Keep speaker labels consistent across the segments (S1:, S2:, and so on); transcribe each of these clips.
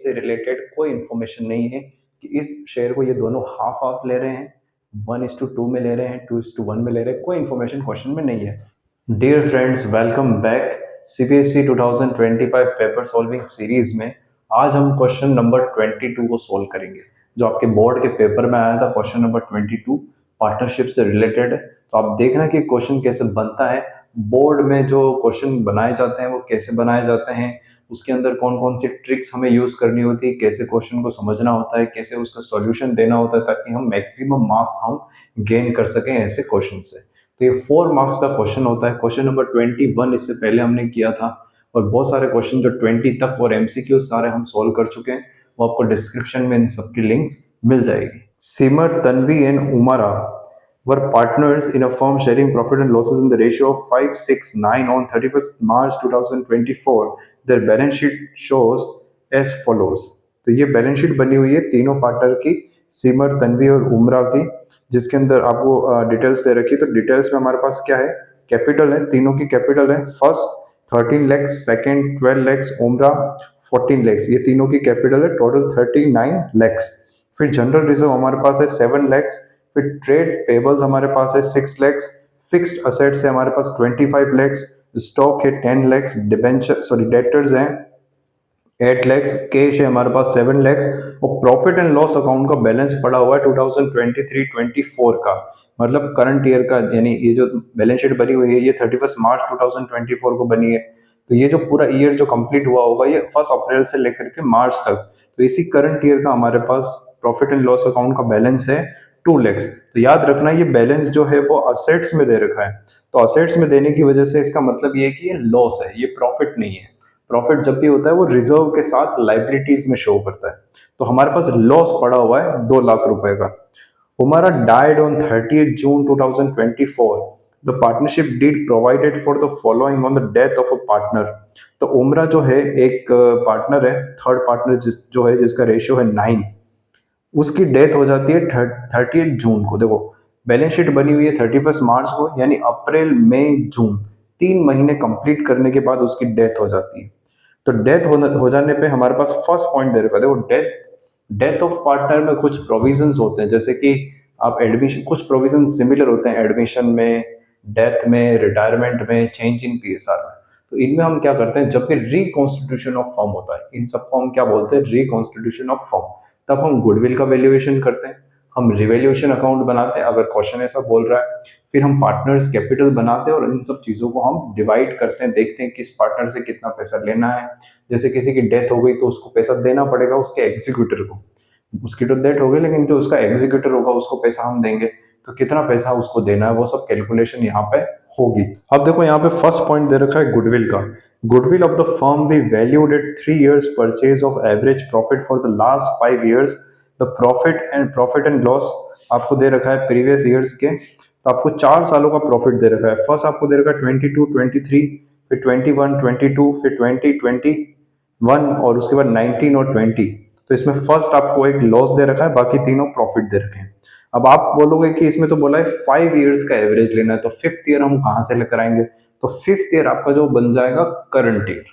S1: से रिलेटेड कोई इंफॉर्मेशन नहीं है कि इस शेयर को ये दोनों हाफ हाफ ले रहे हैं, 1:2 में ले रहे हैं, 2:1 में ले रहे हैं, कोई इंफॉर्मेशन क्वेश्चन में नहीं है। Dear friends, welcome back CBSE 2025 paper solving series में। आज हम क्वेश्चन नंबर 22 को सोल्व करेंगे, जो आपके बोर्ड के पेपर में आया था। क्वेश्चन नंबर 22 पार्टनरशिप से रिलेटेड है। तो आप देखना कि क्वेश्चन कैसे बनता है, बोर्ड में जो क्वेश्चन बनाए जाते हैं वो कैसे बनाए जाते हैं, उसके अंदर कौन कौन सी ट्रिक्स हमें यूज करनी होती है, कैसे क्वेश्चन को समझना होता है, कैसे उसका सॉल्यूशन देना होता है, ताकि हम मैक्सिमम मार्क्स हम गेन कर सकें ऐसे क्वेश्चन से। तो ये 4 मार्क्स का क्वेश्चन होता है। क्वेश्चन नंबर 21 इससे पहले हमने किया था, और बहुत सारे क्वेश्चन जो 20 तक और एमसीक्यू सारे हम सोल्व कर चुके हैं। वो आपको डिस्क्रिप्शन में इन सबकी लिंक्स मिल जाएगी। Simar, Tanvi and Umara were partners in a firm sharing profit and losses in the ratio of 5:6:9 on 31st March 2024. Their balance sheet shows as follows. तो ये बैलेंस शीट बनी हुई है तीनों पार्टनर की, सिमर, तन्वी और उमरा की, जिसके अंदर आपको डिटेल्स दे रखी है। तो डिटेल्स में हमारे पास क्या है, कैपिटल है, तीनों की कैपिटल है। फर्स्ट 13 लाख, सेकेंड 12 लाख, उमरा 14 लाख, ये तीनों की कैपिटल है। टोटल 39 लाख। फिर जनरल रिजर्व हमारे पास है 7 लाख। फिर ट्रेड पेबल्स हमारे पास है 6 लाख। फिक्स्ड असेट्स है हमारे पास 25 लाख। स्टॉक है 10 लाख। डिबेंचर डेटर्स हैं 8 लाख। कैश है हमारे पास 7 लाख। और प्रॉफिट एंड लॉस अकाउंट का बैलेंस पड़ा हुआ है 2023-24 का, मतलब करंट ईयर का। यानी ये जो बैलेंस शीट बनी हुई है ये 31 मार्च 2024 को बनी है। तो ये जो पूरा ईयर जो कंप्लीट हुआ होगा ये 1 अप्रैल से लेकर के मार्च तक, तो इसी करंट ईयर का हमारे पास प्रॉफिट एंड लॉस अकाउंट का बैलेंस है 2 लाख। तो याद रखना ये बैलेंस जो है वो असेट्स में दे रखा है। तो असेट्स में देने की वजह से इसका मतलब ये है कि ये लॉस है, ये प्रॉफिट नहीं है। प्रॉफिट जब भी होता है वो रिजर्व के साथ लाइबिलिटीज में शो करता है। तो हमारे पास लॉस पड़ा हुआ है 2 लाख रुपए का। हमारा died on 30 June 2024। The partnership deed provided for the following on the death of a partner. तो उमरा जो है एक पार्टनर है, थर्ड पार्टनर जो है जिसका रेशियो है 9, उसकी डेथ हो जाती है 30 जून को। देखो बैलेंस शीट बनी हुई है 31 मार्च को, यानी अप्रैल मई जून 3 महीने कंप्लीट करने के बाद उसकी डेथ हो जाती है। तो डेथ हो जाने पे हमारे पास फर्स्ट पॉइंट दे रखा है। देखो डेथ ऑफ पार्टनर में कुछ प्रोविजंस होते हैं, जैसे कि आप एडमिशन, कुछ प्रोविजन सिमिलर होते हैं एडमिशन में, डेथ में, रिटायरमेंट में, चेंज इन पीएसआर में। तो इनमें हम क्या करते हैं, जब भी रिकॉन्स्टिट्यूशन ऑफ फर्म होता है, इन सबको हम क्या बोलते हैं, रिकॉन्स्टिट्यूशन ऑफ फर्म, तब हम गुडविल का वैल्यूएशन करते हैं, हम रिवैल्यूएशन अकाउंट बनाते हैं अगर क्वेश्चन ऐसा बोल रहा है, फिर हम पार्टनर्स कैपिटल बनाते हैं और इन सब चीजों को हम डिवाइड करते हैं, देखते हैं किस पार्टनर से कितना पैसा लेना है। जैसे किसी की डेथ हो गई तो उसको पैसा देना पड़ेगा उसके एग्जीक्यूटर को, उसकी तो डेथ हो गई लेकिन जो उसका एग्जीक्यूटर होगा उसको पैसा हम देंगे, तो कितना पैसा उसको देना है वो सब कैलकुलेशन यहाँ पे होगी। अब देखो यहाँ पे फर्स्ट पॉइंट दे रखा है गुडविल का। Goodwill of the firm be valued at 3 years purchase of average profit for the last 5 years। The profit and loss आपको दे रखा है प्रीवियस ईयर्स के, तो आपको 4 सालों का प्रॉफिट दे रखा है। फर्स्ट आपको दे रखा है 22, 23, फिर 21, 22, फिर 20, 21 और उसके बाद 19 और 20। तो इसमें फर्स्ट आपको एक लॉस दे रखा है, बाकी तीनों प्रॉफिट दे रखे हैं। अब आप बोलोगे कि इसमें तो बोला है 5 years का एवरेज लेना है, तो 5th ईयर हम कहां से लेकर आएंगे। तो 5th ईयर आपका जो बन जाएगा करंट ईयर,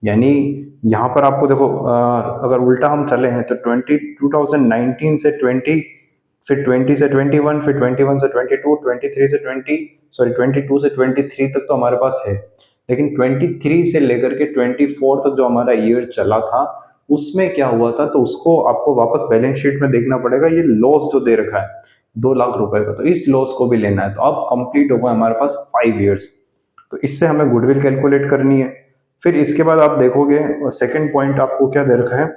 S1: यानी यहाँ पर आपको देखो अगर उल्टा हम चले हैं तो 2019 से 20, फिर 20 से 21, फिर 21 से 22, 23 से 22 से 23 तक तो हमारे पास है। लेकिन 23 से लेकर के 24 तक जो हमारा ईयर चला था उसमें क्या हुआ था, तो उसको आपको वापस बैलेंस शीट में देखना पड़ेगा। ये लॉस जो दे रखा है 2 लाख रुपए का, तो इस लॉस को भी लेना है। तो अब कंप्लीट होगा हमारे पास 5 years, तो इससे हमें गुडविल कैलकुलेट करनी है। फिर इसके बाद आप देखोगे सेकंड पॉइंट आपको क्या दे रखा है,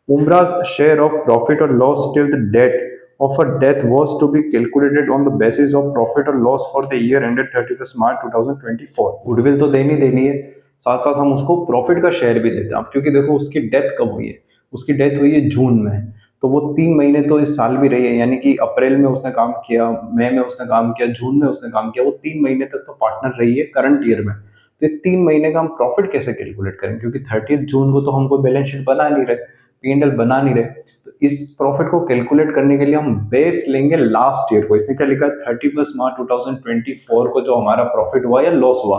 S1: उमराज शेयर ऑफ प्रॉफिट और loss till the date of a death was to be calculated on the basis of profit or loss for the year ended 31st March 2024। Goodwill तो देनी है, साथ साथ हम उसको प्रॉफिट का शेयर भी देते हैं। अब क्योंकि देखो उसकी डेथ कब हुई है, उसकी डेथ हुई है जून में, तो वो 3 महीने तो इस साल भी रही है, यानी कि अप्रैल में उसने काम किया, मई में उसने काम किया, जून में उसने काम किया, वो 3 महीने तक तो पार्टनर रही है करंट ईयर में। तो ये 3 महीने का हम प्रॉफिट कैसे कैलकुलेट करें, क्योंकि 30 जून को तो हमको बैलेंस शीट बना नहीं रहे, P&L बना नहीं रहे। तो इस प्रॉफिट को कैलकुलेट करने के लिए हम बेस लेंगे लास्ट ईयर को। इसने क्या लिखा है, 31 मार्च 2024 को जो हमारा प्रॉफिट हुआ या लॉस हुआ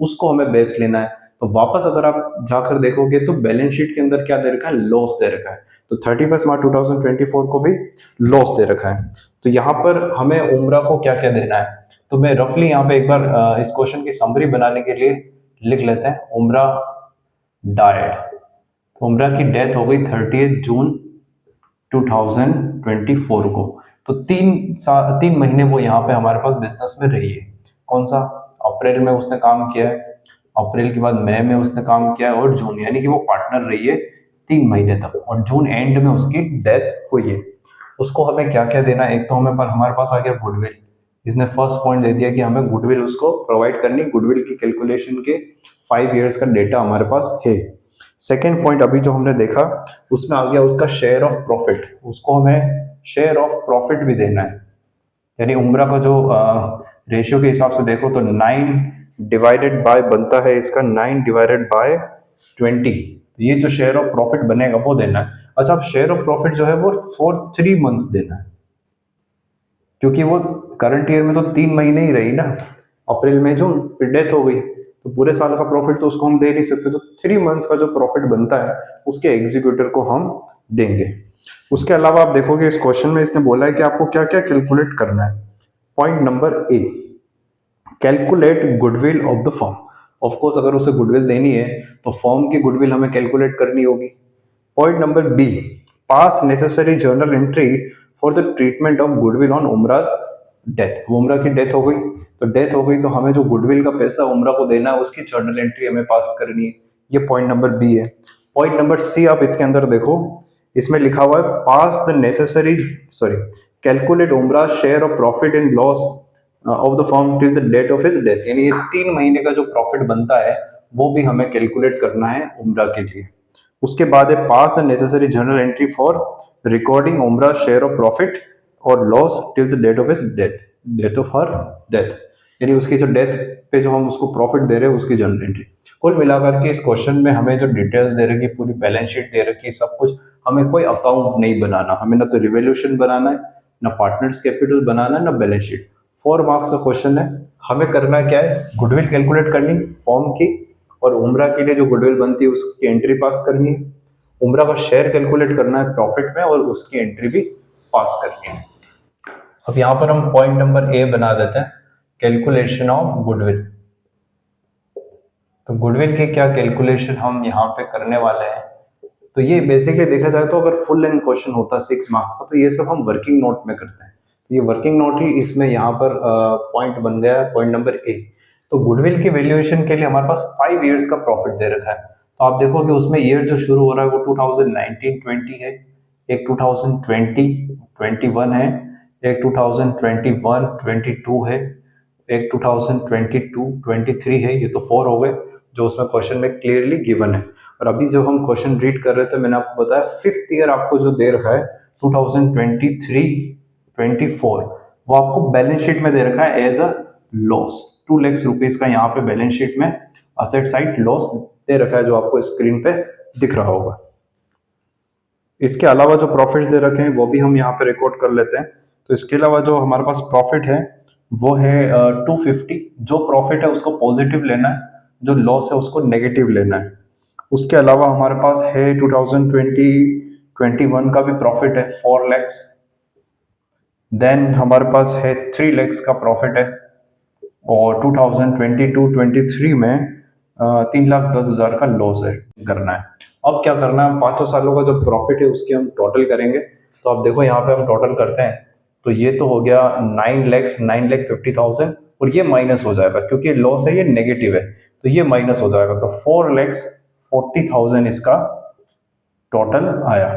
S1: उसको हमें बेस लेना है। तो वापस अगर आप जाकर देखोगे तो बैलेंस शीट के अंदर क्या दे रखा है, लॉस दे रखा है। तो 31 मार्च 2024 को भी लॉस दे रखा है। तो यहाँ पर हमें उम्रा को क्या क्या देना है, तो मैं रफली यहाँ पे एक बार इस क्वेश्चन की समरी बनाने के लिए लिख लेते हैं। उम्रा डाइड, उम्रा की डेथ हो गई 30 जून 2024 को। तो 3 महीने वो यहाँ पे हमारे पास बिजनेस में रही है। कौन सा, अप्रैल में उसने काम किया है, अप्रैल के बाद मई में उसने काम किया है, और जून, यानी कि वो पार्टनर रही है 3 महीने तक, और जून एंड में उसकी डेथ हुई है। उसको हमें क्या क्या देना है, एक तो हमें पर हमारे पास आ गया गुडविल। इसने फर्स्ट पॉइंट दे दिया कि हमें गुडविल उसको प्रोवाइड करनी, गुडविल की कैलकुलेशन के 5 इयर्स का डेटा हमारे पास है। सेकेंड पॉइंट अभी जो हमने देखा उसमें आ गया उसका शेयर ऑफ प्रॉफिट, उसको हमें शेयर ऑफ प्रॉफिट भी देना है। यानी उम्रा का जो रेशियो के हिसाब से देखो तो 9 डिवाइडेड बाय बनता है इसका 9 डिवाइडेड बाय 20, ये जो शेयर ऑफ प्रॉफिट बनेगा वो देना है। अच्छा, अब शेयर ऑफ प्रॉफिट जो है वो फॉर 3 मंथ्स देना है, क्योंकि वो करंट ईयर में तो 3 महीने ही रही ना, अप्रैल में जून, फिर डेथ हो गई, तो पूरे साल का प्रॉफिट तो उसको हम दे नहीं सकते। तो 3 मंथ्स का जो प्रॉफिट बनता है उसके एग्जीक्यूटर को हम देंगे। उसके अलावा आप देखोगे इस क्वेश्चन में इसने बोला है कि आपको क्या क्या कैलकुलेट करना है। Point number A, calculate goodwill of the firm. Of course अगर उसे गुडविल देनी है तो फर्म की गुडविल हमें कैलकुलेट करनी होगी। Point number B, pass necessary journal entry for the treatment of goodwill on उमराज डेथ। उमरा की डेथ हो गई, तो डेथ हो गई तो हमें जो गुडविल का पैसा उमरा को देना है उसकी जर्नल एंट्री हमें पास करनी है। ये पॉइंट नंबर बी है। पॉइंट नंबर सी आप इसके अंदर देखो, इसमें लिखा हुआ है pass the necessary calculate Umra share of profit and loss of the firm till the date of his death. यानी ये 3 महीने का जो प्रॉफिट बनता है वो भी हमें कैलकुलेट करना है उमरा के लिए। उसके बाद है pass the necessary journal entry for recording Umara share of profit और loss till the date of his death, date of her death, यानी उसकी जो डेथ पे जो हम उसको प्रॉफिट दे रहे हैं उसकी जर्नल एंट्री। कुल मिलाकर के इस क्वेश्चन में हमें जो डिटेल्स दे रखी, पूरी बैलेंस शीट दे रखी, सब कुछ, हमें कोई अकाउंट नहीं बनाना, हमें ना तो रिवोल्यूशन बनाना है, ना पार्टनर्स कैपिटल बनाना है, ना बैलेंस शीट। 4 मार्क्स का क्वेश्चन है। हमें करना क्या है, गुडविल कैलकुलेट करनी फॉर्म की, और उमरा के लिए जो गुडविल बनती है उसकी एंट्री पास करनी है। उमरा का शेयर कैलकुलेट करना है प्रॉफिट में और उसकी एंट्री भी पास करनी है। अब यहाँ पर हम पॉइंट नंबर ए बना देते हैं, कैलकुलेशन ऑफ गुडविल। तो गुडविल की क्या कैलकुलेशन हम यहाँ पे करने वाले हैं, तो ये बेसिकली देखा जाए तो अगर फुल लेंथ क्वेश्चन होता 6 मार्क्स का तो ये सब हम वर्किंग नोट में करते हैं। तो ये वर्किंग नोट ही इसमें यहाँ पर पॉइंट बन गया है, पॉइंट नंबर ए। तो गुडविल की वैल्यूएशन के लिए हमारे पास 5 इयर्स का प्रॉफिट दे रखा है। तो आप देखोगे उसमें ईयर जो शुरू हो रहा है वो 2019-20 है, एक 2020-21 है, एक 2021-22 है, एक 2022-23 है। ये तो 4 हो गए जो उसमें क्वेश्चन में क्लियरली गिवन है। और अभी जब हम क्वेश्चन रीड कर रहे थे मैंने आपको बताया 5th ईयर आपको जो दे रखा है 2023-24 वो आपको बैलेंस शीट में दे रखा है as a loss. 2 lakh rupees का यहाँ पे बैलेंस शीट में असेट साइड लॉस दे रखा है जो आपको स्क्रीन पे दिख रहा होगा। इसके अलावा जो प्रॉफिट दे रखे हैं वो भी हम यहाँ पे रिकॉर्ड कर लेते हैं। तो इसके अलावा जो हमारे पास प्रॉफिट है वो है 250। जो प्रॉफिट है उसको पॉजिटिव लेना है, जो लॉस है उसको नेगेटिव लेना है। उसके अलावा हमारे पास है 2020-21 का भी प्रॉफिट है 4 लाख। देन हमारे पास है 3 लाख का प्रॉफिट है, और 2022-23 में 3,10,000 का लॉस है करना है। अब क्या करना है, 5 सालों का जो प्रॉफिट है उसकी हम टोटल करेंगे। तो आप देखो यहाँ पे हम टोटल करते हैं तो ये तो हो गया 9,50,000, और ये माइनस हो जाएगा क्योंकि लॉस है, ये नेगेटिव है, तो ये माइनस हो जाएगा। तो 4,40,000 इसका टोटल आया।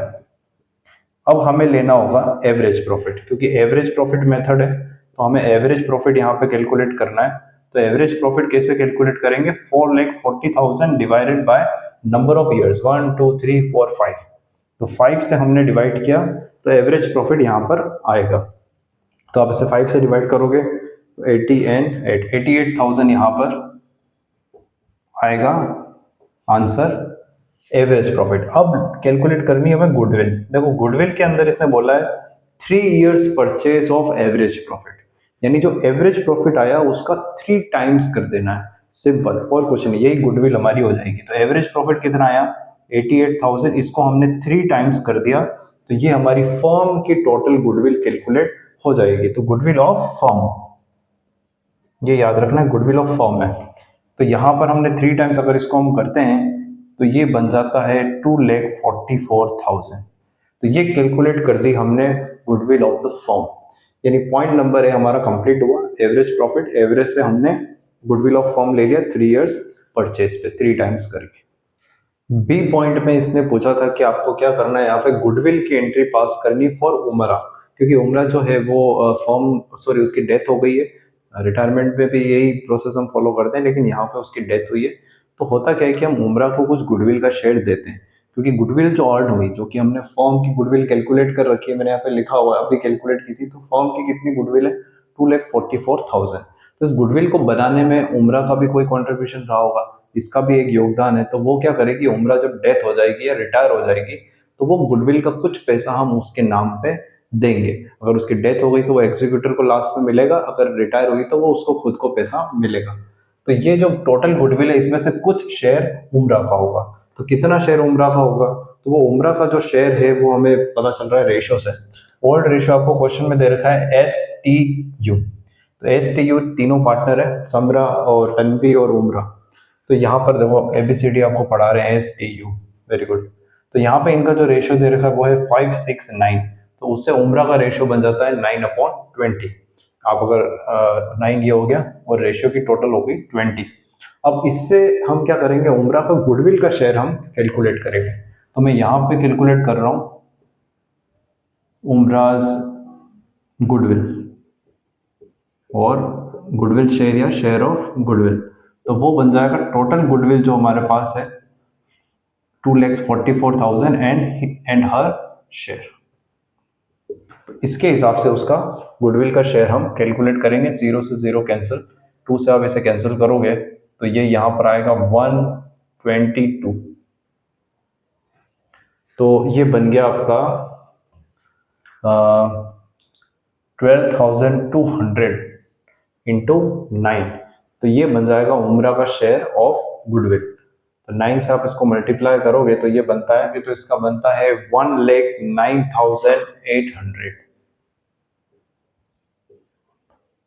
S1: अब हमें लेना होगा एवरेज प्रॉफिट, क्योंकि एवरेज प्रॉफिट मेथड है तो हमें एवरेज प्रॉफिट यहाँ पे कैलकुलेट करना है। तो एवरेज प्रॉफिट कैसे कैलकुलेट करेंगे, 4,40,000 divided by number of years 1 2 3 4 5। तो 5 से हमने डिवाइड किया तो एवरेज प्रॉफिट यहाँ पर आएगा। तो आप इसे 5 से डिवाइड करोगे तो 88,000 यहाँ पर आएगा आंसर एवरेज प्रॉफिट। अब कैलकुलेट करनी है हमें गुडविल। देखो गुडविल के अंदर इसने बोला है 3 years purchase of average profit, यानी जो एवरेज प्रॉफिट आया उसका 3 टाइम्स कर देना है। सिंपल, और कुछ नहीं, यही गुडविल हमारी हो जाएगी। तो एवरेज प्रॉफिट कितना आया 88,000, इसको हमने 3 टाइम्स कर दिया तो ये हमारी फर्म की टोटल गुडविल कैलकुलेट हो जाएगी। तो गुडविल ऑफ फर्म, ये याद रखना गुडविल ऑफ फर्म है। तो यहाँ पर हमने 3 टाइम्स अगर इसको हम करते हैं तो ये बन जाता है 2,44,000। तो ये कैलकुलेट कर दी हमने गुडविल ऑफ द फर्म, यानी पॉइंट नंबर है हमारा कंप्लीट हुआ। एवरेज प्रॉफिट, एवरेज से हमने गुडविल ऑफ फर्म ले लिया 3 इयर्स परचेज पे 3 टाइम्स करके। बी पॉइंट में इसने पूछा था कि आपको क्या करना है, यहाँ पे गुडविल की एंट्री पास करनी फॉर उमरा, क्योंकि उमरा जो है वो फर्म सॉरी उसकी डेथ हो गई है। रिटायरमेंट में भी यही प्रोसेस हम फॉलो करते हैं, लेकिन यहाँ पे उसकी डेथ हुई है। तो होता क्या है कि हम उमरा को कुछ गुडविल का शेयर देते हैं, क्योंकि गुडविल जो अर्न हुई, जो कि हमने फर्म की गुडविल कैलकुलेट कर रखी है, मैंने यहाँ पे लिखा हुआ है, अभी कैलकुलेट की थी, तो फर्म की कितनी गुडविल है 2,44,000। तो इस गुडविल को बनाने में उमरा का भी कोई कॉन्ट्रीब्यूशन रहा होगा, इसका भी एक योगदान है। तो वो क्या करेगी, उमरा जब डेथ हो जाएगी या रिटायर हो जाएगी तो वो गुडविल का कुछ पैसा हम उसके नाम पे देंगे। अगर उसकी डेथ हो गई तो वो एग्जीक्यूटर को लास्ट में मिलेगा, अगर रिटायर होगी तो वो उसको खुद को पैसा मिलेगा। तो ये जो टोटल गुडविल है इसमें से कुछ शेयर उमरा का होगा। तो कितना शेयर उमरा का होगा, तो वो उमरा का जो शेयर है वो हमें पता चल रहा है रेशो से। ओल्ड रेशो आपको क्वेश्चन में दे रखा है STU। तो STU तीनों पार्टनर है, समरा और तन्वी और उमरा। तो यहाँ पर देखो ABCD आपको पढ़ा रहे हैं STU, वेरी गुड। तो यहाँ पे इनका जो रेशियो दे रखा है वो है 5:6:9। तो उससे उमरा का रेशियो बन जाता है 9/20। आप अगर 9 ये हो गया और रेशियो की टोटल हो गई 20। अब इससे हम क्या करेंगे, उमरा का गुडविल का शेयर हम कैलकुलेट करेंगे। तो मैं यहाँ पे कैलकुलेट कर रहा हूँ उमराज गुडविल और गुडविल शेयर या शेयर ऑफ गुडविल। तो वो बन जाएगा टोटल गुडविल जो हमारे पास है 2,44,000 एंड हर शेयर। इसके हिसाब से उसका गुडविल का शेयर हम कैलकुलेट करेंगे। 0 से 0 कैंसिल, 2 से आप इसे कैंसिल करोगे तो ये यहाँ पर आएगा 122। तो ये बन गया आपका 12,200 इंटू 9। तो ये बन जाएगा उमरा का शेयर ऑफ गुडविल। तो 9 से आप इसको मल्टीप्लाई करोगे तो ये बनता है, तो इसका बनता है 1,09,800।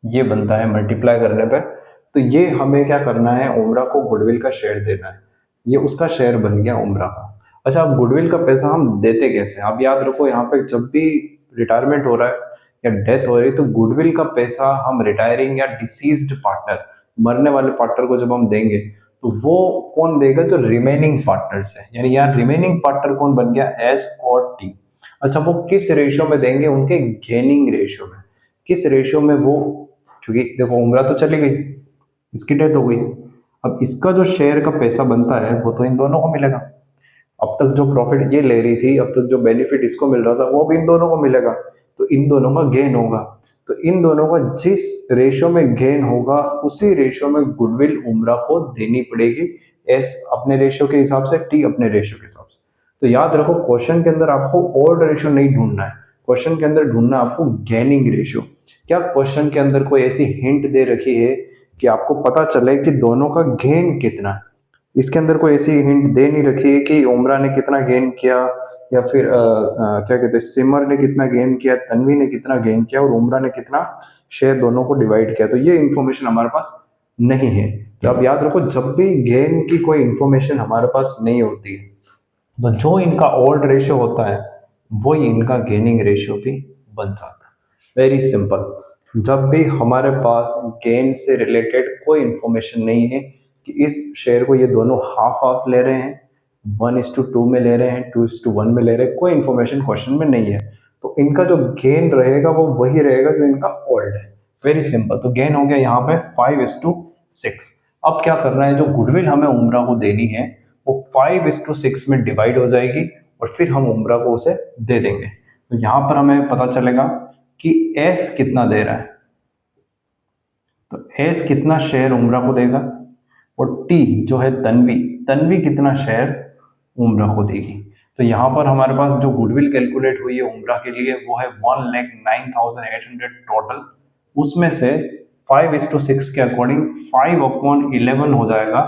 S1: ये बनता है मल्टीप्लाई करने पे। तो ये हमें क्या करना है, उमरा को गुडविल का शेयर देना है। ये उसका शेयर बन गया उमरा का। अच्छा, अब गुडविल का पैसा हम देते कैसे, आप याद रखो यहाँ पे जब भी रिटायरमेंट हो रहा है या डेथ हो रही है तो गुडविल का पैसा हम रिटायरिंग या डिसीज्ड पार्टनर, मरने वाले पार्टनर को जब हम देंगे तो वो कौन देगा, जो रिमेनिंग पार्टनर्स है। यानी यहाँ रिमेनिंग पार्टनर कौन बन गया, S और T। अच्छा, वो किस रेशियो में देंगे, उनके गेनिंग रेशियो में। किस रेशियो में वो, क्योंकि देखो उमरा तो चली गई, इसकी डेथ हो गई, अब इसका जो शेयर का पैसा बनता है वो तो इन दोनों को मिलेगा। अब तक जो प्रॉफिट ये ले रही थी, अब तक जो बेनिफिट इसको मिल रहा था वो भी इन दोनों को मिलेगा। तो इन दोनों का गेन होगा। तो इन दोनों का जिस रेशियो में गेन होगा उसी रेशियो में गुडविल उमरा को देनी पड़ेगी। एस अपने रेशियो के हिसाब से, टी अपने रेशियो के हिसाब से। तो याद रखो क्वेश्चन के अंदर आपको ओल्ड रेशियो नहीं ढूंढना है, क्वेश्चन के अंदर ढूंढना आपको गेनिंग रेशियो। क्या क्वेश्चन के अंदर कोई ऐसी हिंट दे रखी है कि आपको पता चले कि दोनों का गेन कितना है। इसके अंदर कोई ऐसी हिंट दे नहीं रखी है कि उमरा ने कितना गेन किया, या फिर क्या कहते हैं सिमर ने कितना गेन किया, तन्वी ने कितना गेन किया और उमरा ने कितना शेयर दोनों को डिवाइड किया। तो ये इन्फॉर्मेशन हमारे पास नहीं है। तो आप याद रखो जब भी गेन की कोई इन्फॉर्मेशन हमारे पास नहीं होती है तो जो इनका ओल्ड रेशियो होता है वही इनका गेनिंग रेशियो भी बन जाता है। Very simple. जब भी हमारे पास गेन से रिलेटेड कोई इन्फॉर्मेशन नहीं है कि इस शेयर को ये दोनों हाफ हाफ ले रहे हैं, 1:2 में ले रहे हैं, 2:1 में ले रहे हैं, कोई इन्फॉर्मेशन क्वेश्चन में नहीं है, तो इनका जो गेन रहेगा वो वही रहेगा जो इनका ओल्ड है। Very simple. तो गेन हो गया यहाँ पे 5:6। अब क्या करना है, जो गुडविल हमें उमरा को देनी है वो 5:6 में डिवाइड हो जाएगी और फिर हम उमरा को उसे दे देंगे। तो यहाँ पर हमें पता चलेगा कि S कितना दे रहा है। तो S कितना शेयर उमरा को देगा और T जो है तन्वी, तन्वी कितना शेयर उमरा को देगी। तो यहाँ पर हमारे पास जो गुडविल कैलकुलेट हुई है उमरा के लिए वो है 1,09,800 टोटल। उसमें से 5:6 के अकॉर्डिंग 5/11 हो जाएगा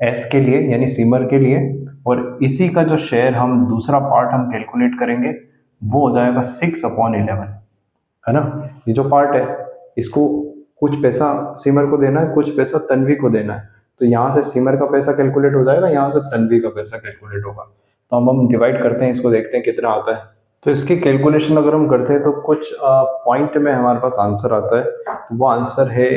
S1: एस के लिए यानी सिमर के लिए, और इसी का जो शेयर हम दूसरा पार्ट हम कैलकुलेट करेंगे वो हो जाएगा 6/11, है ना। ये जो पार्ट है इसको कुछ पैसा सिमर को देना है, कुछ पैसा तन्वी को देना है, तो यहाँ से सिमर का पैसा कैलकुलेट हो जाएगा, यहाँ से तन्वी का पैसा कैलकुलेट होगा। तो हम डिवाइड करते हैं, इसको देखते हैं कितना आता है। तो इसकी कैलकुलेशन अगर हम करते हैं तो कुछ पॉइंट में हमारे पास आंसर आता है, तो वो आंसर है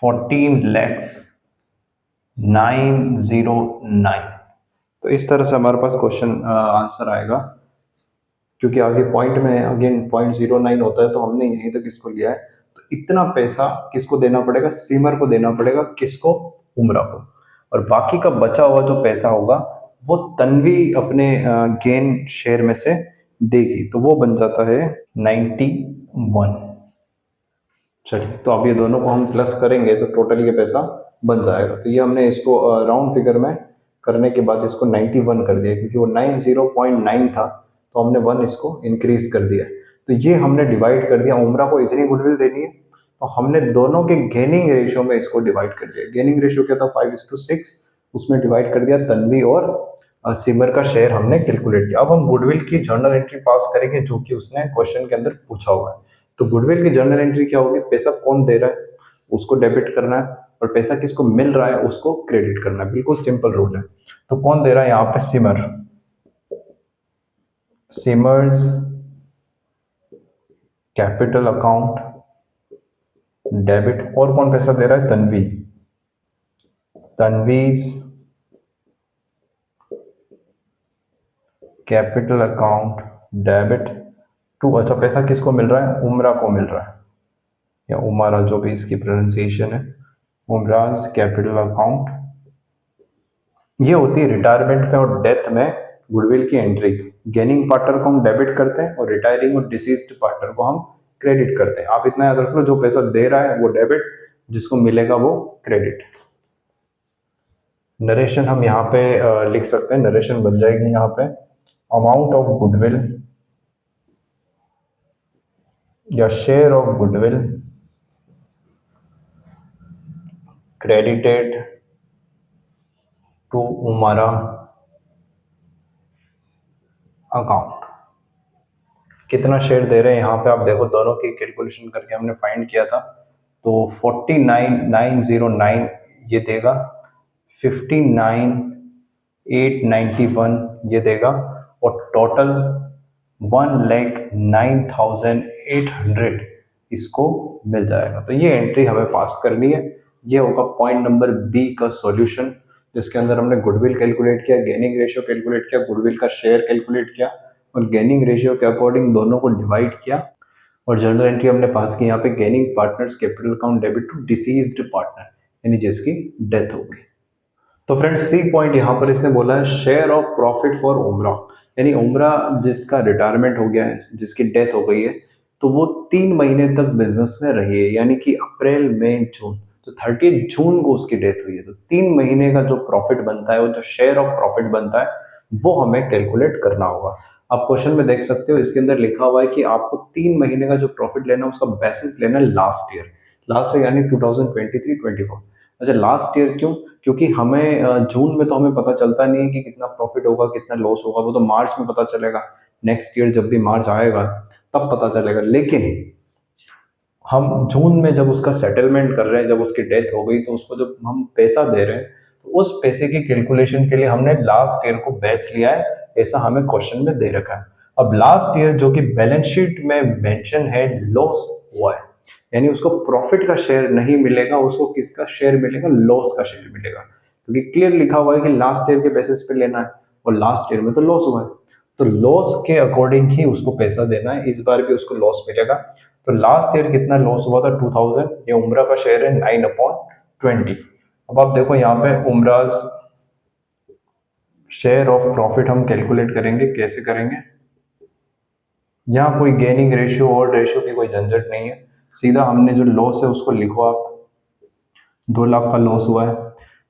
S1: 14,09,009। तो इस तरह से हमारे पास क्वेश्चन आंसर आएगा, क्योंकि आगे पॉइंट में अगेन 0.09 होता है, तो हमने यहीं तक इसको लिया है। तो इतना पैसा किसको देना पड़ेगा, सिमर को देना पड़ेगा, किसको, उमरा को, और बाकी का बचा हुआ जो पैसा होगा वो तन्वी अपने गेन शेयर में से देगी, तो वो बन जाता है 91। चलिए, तो अब ये दोनों को हम प्लस करेंगे तो टोटल ये पैसा बन जाएगा। तो ये हमने इसको राउंड फिगर में करने के बाद इसको 91 कर दिया, क्योंकि वो 90.9 था, तो हमने 1 इसको इंक्रीज कर दिया। तो ये हमने डिवाइड कर दिया, उमरा को इतनी गुडविल देनी है, तो हमने दोनों के गेनिंग रेशियो में इसको डिवाइड कर दिया। गेनिंग रेशियो क्या था, 5:6, उसमें डिवाइड कर दिया तन्वी और सिमर का शेयर हमने कैलकुलेट किया। अब हम गुडविल की जर्नल एंट्री पास करेंगे, जो कि उसने क्वेश्चन के अंदर पूछा हुआ है। तो गुडविल की जर्नल एंट्री क्या होगी, पैसा कौन दे रहा है उसको डेबिट करना है, और पैसा किसको मिल रहा है उसको क्रेडिट करना है। बिल्कुल सिंपल रूल है। तो कौन दे रहा है यहाँ पे, Simar, Simar's capital account debit, और कौन पैसा दे रहा है, Tanvi, Tanvi's capital account debit to, अच्छा पैसा किसको मिल रहा है, उमरा को मिल रहा है, या उमारा जो भी इसकी प्रोनाउंसिएशन है, उमराज कैपिटल अकाउंट। ये होती है रिटायरमेंट में और डेथ में गुडविल की एंट्री। गेनिंग पार्टनर को हम डेबिट करते हैं और रिटायरिंग और डिसीज्ड पार्टनर को हम क्रेडिट करते हैं। आप इतना याद रख लो, जो पैसा दे रहा है वो डेबिट, जिसको मिलेगा वो क्रेडिट। नरेशन हम यहाँ पे लिख सकते हैं, नरेशन बन जाएगी यहाँ पे, अमाउंट ऑफ गुडविल या share of goodwill credited to Umra account. कितना शेयर दे रहे हैं यहाँ पे आप देखो, दोनों की कैलकुलेशन करके हमने फाइंड किया था, तो 49,909 ये देगा, 59,891 ये देगा, और टोटल 1,09,800 इसको मिल जाएगा। तो ये एंट्री हमें पास करनी है। ये होगा पॉइंट नंबर बी का सॉल्यूशन, जिसके अंदर हमने गुडविल कैलकुलेट किया, गेनिंग रेशियो कैलकुलेट किया, गुडविल का शेयर कैलकुलेट किया, और गेनिंग रेशियो के अकॉर्डिंग दोनों को डिवाइड किया, और जर्नल एंट्री हमने पास की यहाँ पे, gaining partners capital account debit to deceased partner, यानी जिसकी डेथ हो गई। तो फ्रेंड्स, सी पॉइंट यहाँ पर इसने बोला है शेयर ऑफ प्रॉफिट फॉर उमरा, यानी उमरा जिसका रिटायरमेंट हो गया है, जिसकी डेथ हो गई है, तो वो 3 महीने तक बिजनेस में रही है, यानी कि अप्रैल मई जून, तो 30 जून को उसकी डेथ हुई है। तो 3 महीने का जो प्रॉफिट बनता है, वो जो शेयर ऑफ प्रॉफिट बनता है, वो हमें कैलकुलेट करना होगा। आप क्वेश्चन में देख सकते हो, इसके अंदर लिखा हुआ है कि आपको 3 महीने का जो प्रॉफिट लेना है उसका बेसिस लेना है लास्ट ईयर यानी 2023-24। अच्छा, लास्ट ईयर क्यों, क्योंकि हमें जून में तो हमें पता चलता नहीं है कि कितना प्रॉफिट होगा कितना लॉस होगा, वो तो मार्च में पता चलेगा, नेक्स्ट ईयर जब भी मार्च आएगा तब पता चलेगा। लेकिन हम जून में जब उसका सेटलमेंट कर रहे हैं, जब उसकी डेथ हो गई, तो उसको जब हम पैसा दे रहे हैं, तो उस पैसे की कैलकुलेशन के लिए हमने लास्ट ईयर को बेस लिया है, ऐसा हमें क्वेश्चन में दे रखा है। अब लास्ट ईयर जो कि बैलेंस शीट में मेंशन है, लॉस हुआ है, यानी उसको प्रॉफिट का शेयर नहीं मिलेगा, उसको किसका शेयर मिलेगा, लॉस का शेयर मिलेगा, क्योंकि क्लियर लिखा हुआ है कि लास्ट ईयर के बेसिस पे लेना है, और लास्ट ईयर में तो लॉस हुआ है, तो लॉस के अकॉर्डिंग ही उसको पैसा देना है। इस बार भी उसको लॉस मिलेगा। तो लास्ट ईयर कितना लॉस हुआ था, 2000, ये उमरा का शेयर है 9/20। अब आप देखो यहाँ पे उमराज शेयर ऑफ प्रॉफिट हम कैलकुलेट करेंगे, कैसे करेंगे, यहाँ कोई गेनिंग रेशियो और रेशियो की कोई झंझट नहीं है, सीधा हमने जो लॉस है उसको लिखो आप, 2 लाख का लॉस हुआ है,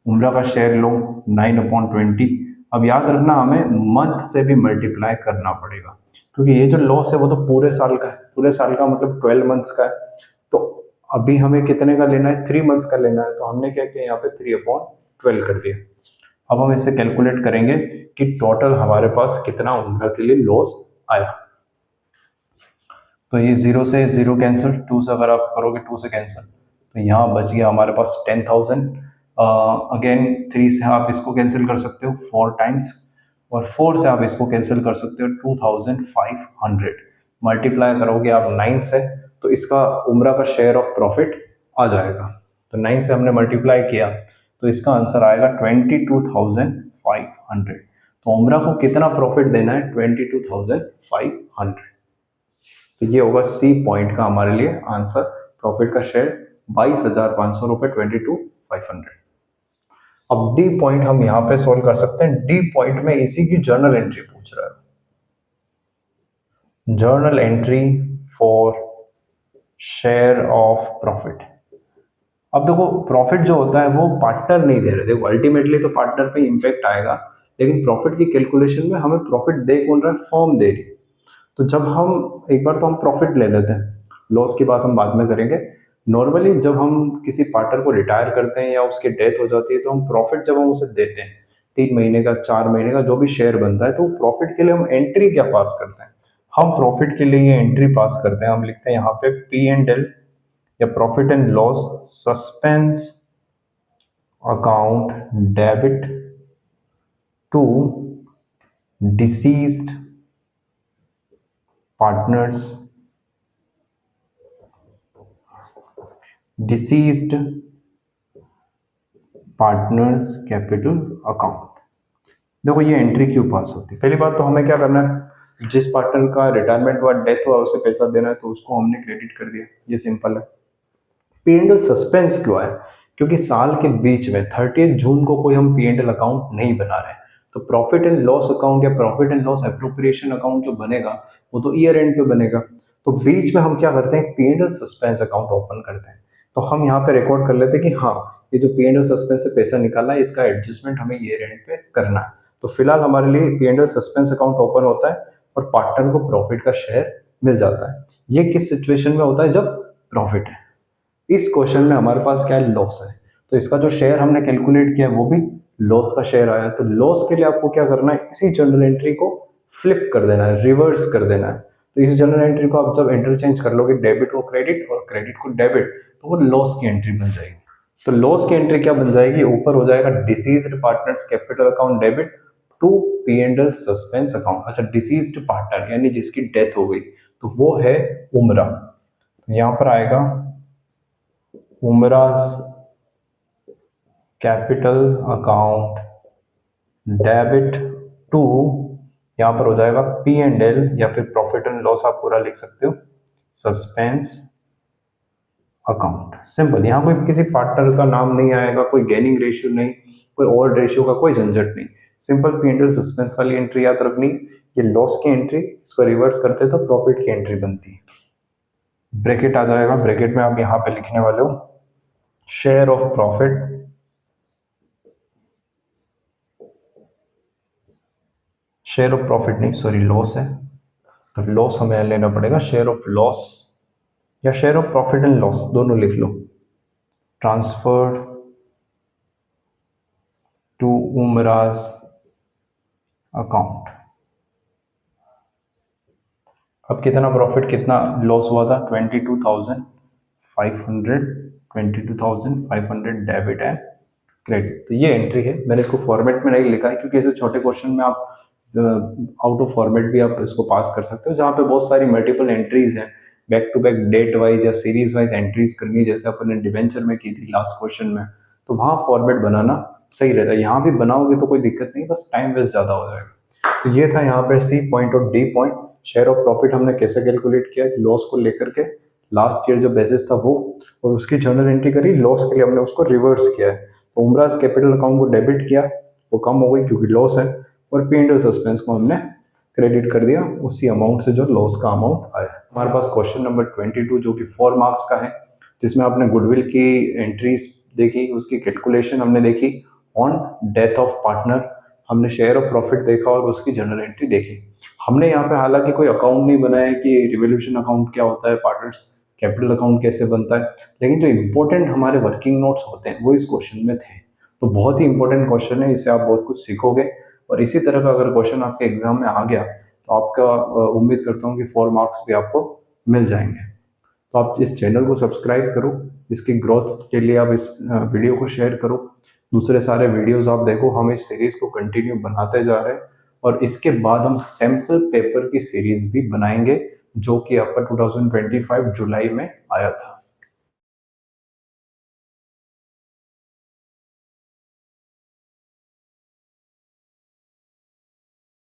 S1: उमरा का शेयर लो 9/20। अब याद रखना, हमें मंथ से भी मल्टीप्लाई करना पड़ेगा, क्योंकि ये जो लॉस है वो तो पूरे साल का है, पूरे साल का मतलब 12 मंथ्स का है, तो अभी हमें कितने का लेना है, 3 मंथ्स का लेना है, तो हमने क्या किया यहाँ पे 3/12 कर दिया। अब हम इसे कैलकुलेट करेंगे कि टोटल हमारे पास कितना उम्र के लिए लॉस आया। तो ये 0 से 0 कैंसिल, 2 से अगर आप करोगे 2 से कैंसिल, तो यहाँ बच गया हमारे पास 10,000। अगेन 3 से आप इसको कैंसिल कर सकते हो 4 टाइम्स, और 4 से आप इसको कैंसिल कर सकते हो 2,500। मल्टीप्लाई करोगे आप 9 से, तो इसका उम्र का शेयर ऑफ प्रॉफिट आ जाएगा। तो 9 से हमने मल्टीप्लाई किया, तो इसका आंसर आएगा 22,500। तो उम्र को कितना प्रॉफिट देना है, 22,500। तो ये होगा सी पॉइंट का हमारे लिए आंसर, प्रॉफिट का शेयर 22,500 रुपए, 22,500। अब डी पॉइंट हम यहां पे सोल्व कर सकते हैं। डी पॉइंट में इसी की जर्नल एंट्री पूछ रहा है, journal entry for share of profit. अब देखो प्रॉफिट जो होता है वो पार्टनर नहीं दे रहे, देखो अल्टीमेटली तो पार्टनर पे इंपैक्ट आएगा, लेकिन प्रॉफिट की कैलकुलेशन में हमें प्रॉफिट दे कौन रहा है, फर्म दे रही है। तो जब हम एक बार तो हम प्रॉफिट ले लेते हैं, लॉस की बात हम बाद में करेंगे। नॉर्मली जब हम किसी पार्टनर को रिटायर करते हैं या उसकी डेथ हो जाती है, तो हम प्रॉफिट जब हम उसे देते हैं 3 महीने का 4 महीने का जो भी शेयर बनता है, तो प्रॉफिट के लिए हम एंट्री क्या पास करते हैं, हम प्रॉफिट के लिए ये एंट्री पास करते हैं। हम लिखते हैं यहाँ पे P&L या profit and loss suspense account debit to deceased partners, deceased partners capital account. देखो ये एंट्री क्यों पास होती है, पहली बात तो हमें क्या करना है, जिस पार्टनर का रिटायरमेंट हुआ, डेथ हुआ, उसे पैसा देना है, तो उसको हमने क्रेडिट कर दिया, ये सिंपल है। P&L सस्पेंस क्यों है, क्योंकि साल के बीच में 30 जून को कोई हम P&L अकाउंट नहीं बना रहे, तो प्रॉफिट एंड लॉस अकाउंट या profit and loss appropriation account जो बनेगा वो तो ईयर एंड पे बनेगा। तो बीच में हम क्या करते हैं, P&L सस्पेंस अकाउंट ओपन करते हैं। तो हम यहाँ पे रिकॉर्ड कर लेते हैं कि हाँ ये जो P&L सस्पेंस से पैसा निकाला है, इसका एडजस्टमेंट हमें ईयर एंड पे करना है। तो फिलहाल हमारे लिए P&L सस्पेंस अकाउंट ओपन होता है और पार्टनर को प्रॉफिट का शेयर मिल जाता है। ये किस सिचुएशन में होता है, जब प्रॉफिट है। इस क्वेश्चन में हमारे पास क्या है, लॉस है, तो इसका जो शेयर हमने कैलकुलेट किया वो भी लॉस का शेयर आया। तो लॉस के लिए आपको क्या करना है, इसी जर्नल एंट्री को फ्लिप कर देना है, रिवर्स कर देना है। तो इस जर्नल एंट्री को आप जब इंटरचेंज कर लोगे, डेबिट को क्रेडिट और क्रेडिट को डेबिट, तो वो लॉस की एंट्री बन जाएगी। तो लॉस की एंट्री क्या बन जाएगी, ऊपर हो जाएगा deceased partners capital account debit to P&L suspense account. अच्छा, डिसीज्ड पार्टनर यानी जिसकी डेथ हो गई, तो वो है उमरा। तो यहाँ पर आएगा Umraj capital account debit to, यहां पर हो जाएगा P&L या फिर प्रॉफिट एंड लॉस, आप पूरा लिख सकते हो, सस्पेंस अकाउंट। सिंपल, यहां कोई किसी पार्टनर का नाम नहीं आएगा, कोई गेनिंग रेशियो नहीं, कोई ओल्ड रेशियो का कोई झंझट नहीं, सिंपल P&L सस्पेंस वाली एंट्री याद रखनी। ये लॉस की एंट्री, इसको रिवर्स करते तो प्रॉफिट की एंट्री बनती है। ब्रैकेट आ जाएगा, ब्रैकेट में आप यहां पे लिखने वाले हो share of profit, share of profit नहीं सॉरी लॉस है, तो लॉस हमें लेना पड़ेगा, शेयर ऑफ लॉस या share of profit and loss दोनों लिख लो, ट्रांसफर टू उमराज अकाउंट। अब कितना प्रॉफिट कितना लॉस हुआ था, 22,500 डेबिट एंड क्रेडिट। तो ये एंट्री है, मैंने इसको फॉर्मेट में नहीं लिखा है क्योंकि ऐसे छोटे क्वेश्चन में आप आउट ऑफ फॉर्मेट भी आप इसको पास कर सकते हो, जहाँ पे बहुत सारी मल्टीपल एंट्रीज हैं, back to back date wise या सीरीज वाइज एंट्रीज करनी है, जैसे अपन ने डिवेंचर में की थी लास्ट क्वेश्चन में, तो वहाँ फॉर्मेट बनाना सही रहता है। यहाँ भी बनाओगे तो कोई दिक्कत नहीं, बस टाइम वेस्ट ज़्यादा हो जाएगा। तो ये था यहाँ पे सी पॉइंट और D point. Share of profit हमने कैसे कैलकुलेट किया, लॉस को लेकर के लास्ट ईयर जो बेसिस था वो, और उसकी जर्नल एंट्री करी, लॉस के लिए हमने उसको रिवर्स किया है। तो उमराज कैपिटल अकाउंट को डेबिट किया, वो कम हो गई क्योंकि लॉस है, और P&L सस्पेंस को हमने क्रेडिट कर दिया उसी अमाउंट से जो लॉस का अमाउंट आया। हमारे पास क्वेश्चन नंबर 22 जो कि 4 मार्क्स का है, जिसमें आपने गुडविल की एंट्रीज देखी, उसकी कैलकुलेशन हमने देखी, ऑन डेथ ऑफ पार्टनर हमने शेयर ऑफ प्रॉफिट देखा और उसकी जर्नल एंट्री देखी। हमने यहाँ पे हालांकि कोई अकाउंट नहीं बनाया कि रिवोल्यूशन अकाउंट क्या होता है, पार्टनर्स कैपिटल अकाउंट कैसे बनता है, लेकिन जो इम्पोर्टेंट हमारे वर्किंग नोट्स होते हैं वो इस क्वेश्चन में थे। तो बहुत ही इंपॉर्टेंट क्वेश्चन है, इससे आप बहुत कुछ सीखोगे। और इसी तरह का अगर क्वेश्चन आपके एग्जाम में आ गया तो आपका उम्मीद करता हूँ कि 4 मार्क्स भी आपको मिल जाएंगे। तो आप इस चैनल को सब्सक्राइब करो, इसकी ग्रोथ के लिए आप इस वीडियो को शेयर करो, दूसरे सारे वीडियोस आप देखो। हम इस सीरीज को कंटिन्यू बनाते जा रहे हैं और इसके बाद हम सैंपल पेपर की सीरीज भी बनाएंगे जो कि आपका 2025 जुलाई में आया था।